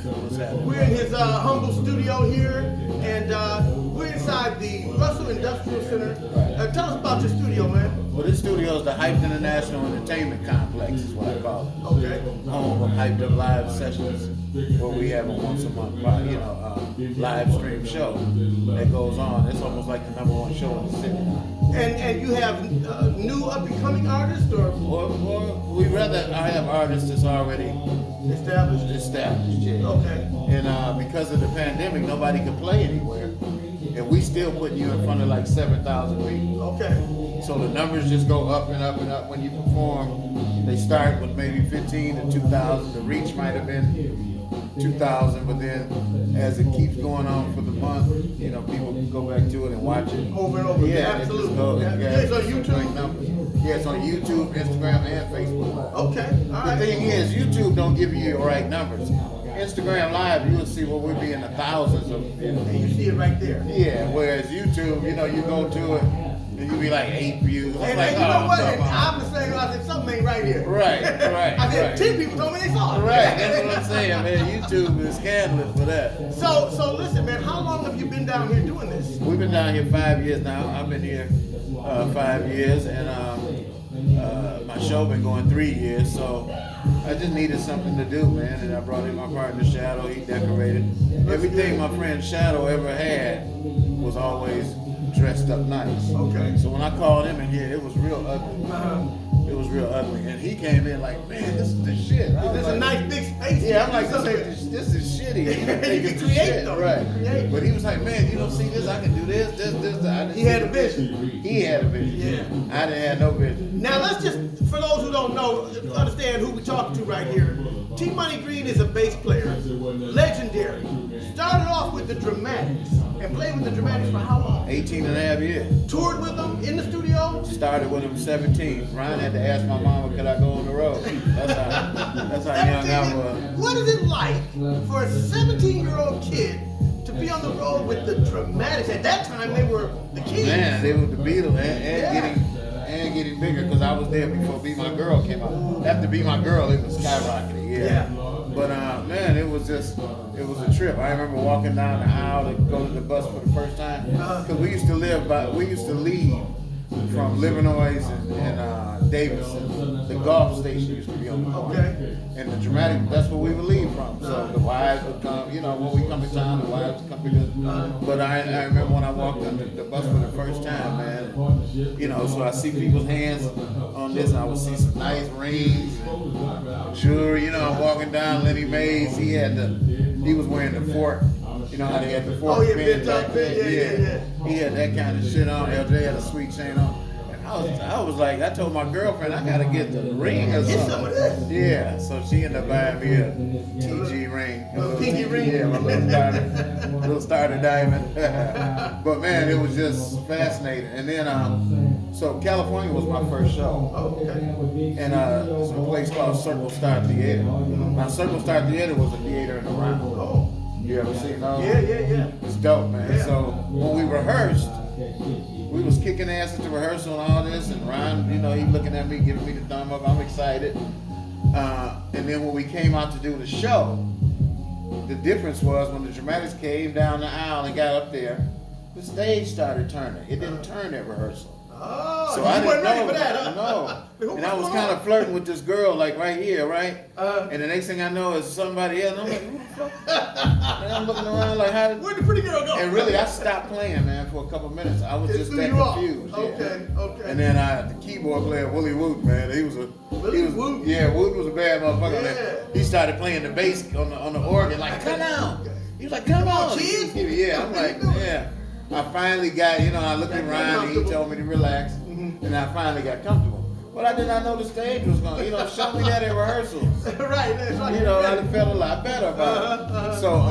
What's happening? We're in his humble studio here, and we're inside the Russell Industrial Center. Tell us about your studio, man. Well, this studio is the Hyped International Entertainment Complex, is what I call it. Okay. Home of Hyped Up Live sessions, where we have a once a month, live stream show that goes on. It's almost like the #1 show in the city. And you have new up-and-coming artists, or We rather I have artists that's already established? yeah. Okay. And because of the pandemic, nobody could play anywhere. And we still putting you in front of like 7,000 people. Okay. So the numbers just go up and up and up when you perform. They start with maybe 15 to 2,000. The reach might have been 2,000, but then as it keeps going on for the month, people can go back to it and watch it. Over and over. Yeah, absolutely. It's on YouTube? Yeah, it's on YouTube, Instagram, and Facebook. Okay, all right. The thing is, YouTube don't give you the right numbers. Instagram Live, you'll see what we'll be in the thousands of. And you see it right there. Yeah, whereas YouTube, you go to it, and you be like 8 views. And like, you know what? And I'm the same. I said, something ain't right here. Right. I said, 10 people told me they saw it. Right, that's what I'm saying, man. YouTube is scandalous for that. So listen, man, how long have you been down here doing this? We've been down here 5 years now. I've been here 5 years, and my show been going 3 years, so I just needed something to do, man, and I brought in my partner Shadow. He decorated. Everything my friend Shadow ever had was always dressed up nice. Okay. So when I called him in here, it was real ugly. It was real ugly, and he came in like, man, this is the shit. This is a nice big space. Yeah, I'm like, this is shitty. You can create though. Right. Create. But he was like, man, you don't see this? I can do this. He had a vision. He had a vision. Yeah. I didn't have no vision. Now let's just, for those who don't know, understand who we're talking to right here. T. Money Green is a bass player, legendary. Started off with the Dramatics and played with the Dramatics for how long? 18 and a half years. Toured with them in the studio? Started with him 17. Ryan had to ask my mama, could I go on the road? That's how young I was. What is it like for a 17-year-old kid to be on the road with the Dramatics? At that time, they were the Kings. Man, they were the Beatles and getting bigger, because I was there before Be My Girl came out. After Be My Girl, it was skyrocketing, yeah. But man, it was a trip. I remember walking down the aisle to go to the bus for the first time, because we used to leave from Livernois and Davidson. The golf station used to be on the corner. Okay. And the Dramatic, that's where we would leave from. So the wives would come, when we come to town, the wives would come because. But I remember when I walked on the bus for the first time, man. So I see people's hands on this, and I would see some nice rings, and jewelry. I'm walking down Lenny Mays. He was wearing the fork. You know how they had the fork? Oh yeah, bent up, yeah. He had that kind of shit on. LJ had a sweet chain on. I was like, I told my girlfriend I gotta get the ring or something. Get some of this. Yeah, so she ended up buying me a TG ring. A pinky ring. Yeah, my little starter diamond. But man, it was just fascinating. And then, so California was my first show. Oh, okay. And it's a place called Circle Star Theater. Now, Circle Star Theater was a theater in the round. Oh. You ever seen those? Yeah. It's dope, man. Yeah. So when we rehearsed, we was kicking ass at the rehearsal and all this, and Ryan, he looking at me, giving me the thumb up. I'm excited. And then when we came out to do the show, the difference was when the Dramatics came down the aisle and got up there, the stage started turning. It didn't turn at rehearsal. Oh, So you I didn't weren't ready know for that, huh? No. And I was kind of flirting with this girl, like right here, right? And the next thing I know is somebody else. And I'm like, who the fuck? And I'm looking around like, how did? Where'd the pretty girl go? And really, I stopped playing, man, for a couple minutes. I was It just threw that you off. confused. Okay. And then the keyboard player, Willie Woot, man, Woot? Yeah, Woot was a bad motherfucker. Yeah. He started playing the bass on the organ, like, come on. He was like, come on, kids. Yeah, I'm like, yeah. I finally got, I looked at Ryan and he told me to relax, and I finally got comfortable. But I did not know the stage was going to, show me that in rehearsals. Right. That's right. I felt a lot better about it. So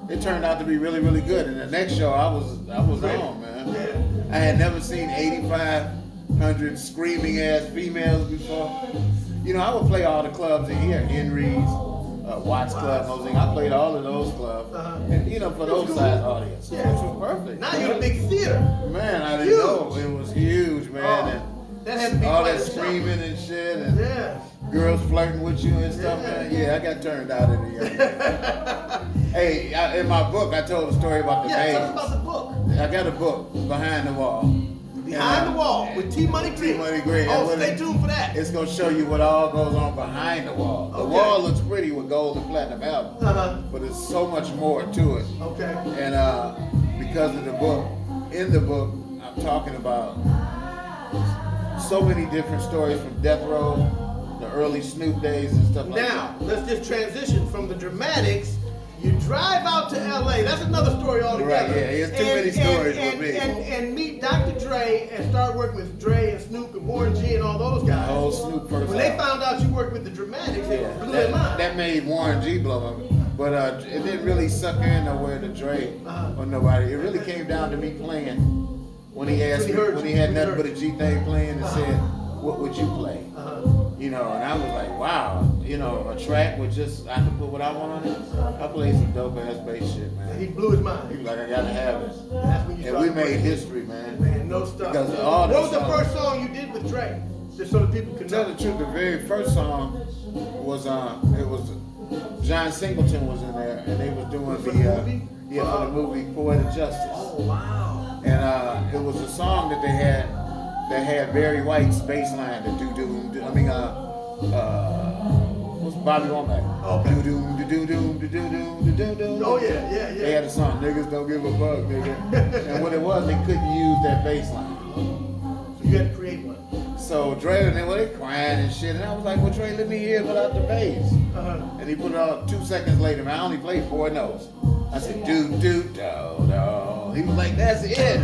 it turned out to be really, really good. And the next show, I was on, man. Yeah. I had never seen 8,500 screaming ass females before. I would play all the clubs in here, Henry's, Watts Club, Mosaic. I played all of those clubs, and for those size audience, which was perfect. Now you're a big theater. Man, I didn't know it was huge, man. And that had to be all quite that a show. screaming and shit, and Yeah. girls flirting with you and stuff, man. Yeah, I got turned out in the end. Hey, in my book, I told a story about the Yeah, bass. tell us about the book. I got a book, Behind the Wall. Behind the Wall with T Money Green. T-Money Green. Oh, And stay tuned for that. It's gonna show you what all goes on behind the wall. The Okay. wall looks pretty with gold and platinum albums, but there's so much more to it. Okay. And because of the book, in the book, I'm talking about so many different stories from Death Row, the early Snoop days and stuff like that. Now, let's just transition from the dramatics. You drive out to LA. That's another story altogether. Right, yeah, it's too many stories with me. And meet Dr. Dre and start working with Dre and Snoop and Warren G and all those guys. The whole Snoop first When they album. found out you worked with the dramatics, it blew their that, mind. that made Warren G blow him. But it didn't really suck in nowhere to Dre or nobody. It really came down to me playing when he asked me, when he had nothing but a G thing playing and said, what would you play? You know, and I was like, wow, you know, a track with just, I can put what I want on it. I played some dope ass bass shit, And man. he blew his mind. He was like, I gotta have it. That's when you And we started made working. history, man. Man, no stuff. Because all What was the the songs- first song you did with Dre? Just so that people could To tell know. the truth, the very first song was it was John Singleton was in there, and they was doing For the the movie? for the movie Poetic Justice, Oh, wow. and it was a song that they had that had Barry White's bass line, the what's Bobby Womack? Okay. Do doom do do doom do do doom do do doom. Oh, yeah, yeah, yeah. They had a song, niggas don't give a fuck, nigga. And what it was, they couldn't use that bass line. So you had to create one. So Dre and they were crying and shit, and I was like, well, Dre, let me hear it without the bass. And he put it out 2 seconds later, man. I only played 4 notes. I said, do, do, do, do. He was like, that's it.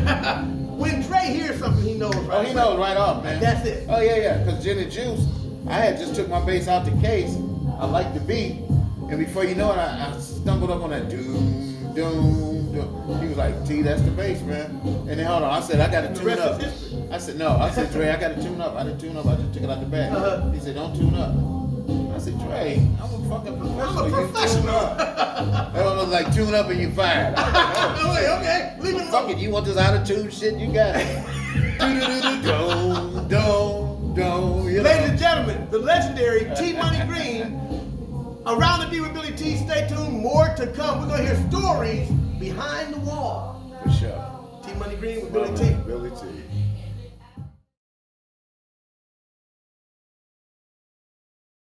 When Dre hears something, he knows, right? Oh, he knows right off, man. That's it. Oh, yeah. Because Gin and Juice, I had just took my bass out the case. I liked the beat. And before you know it, I stumbled up on that doom, doom, doom. He was like, T, that's the bass, man. And then, hold on, I said, I got to The tune rest up. is history. I said, no. I said, Dre, I got to tune up. I didn't tune up. I just took it out the bag. He said, don't tune up. I said, Dre, I'm a fucking professional. I'm a You professional. tune up. That don't look like tune up and you fired. Okay, leave it Fuck alone. it, you want this out of tune shit? You got it. Do. You know? Ladies and gentlemen, the legendary T Money Green. Around the D with Billy T. Stay tuned. More to come. We're gonna hear stories behind the wall. For sure. T Money Green with Billy T. Billy T.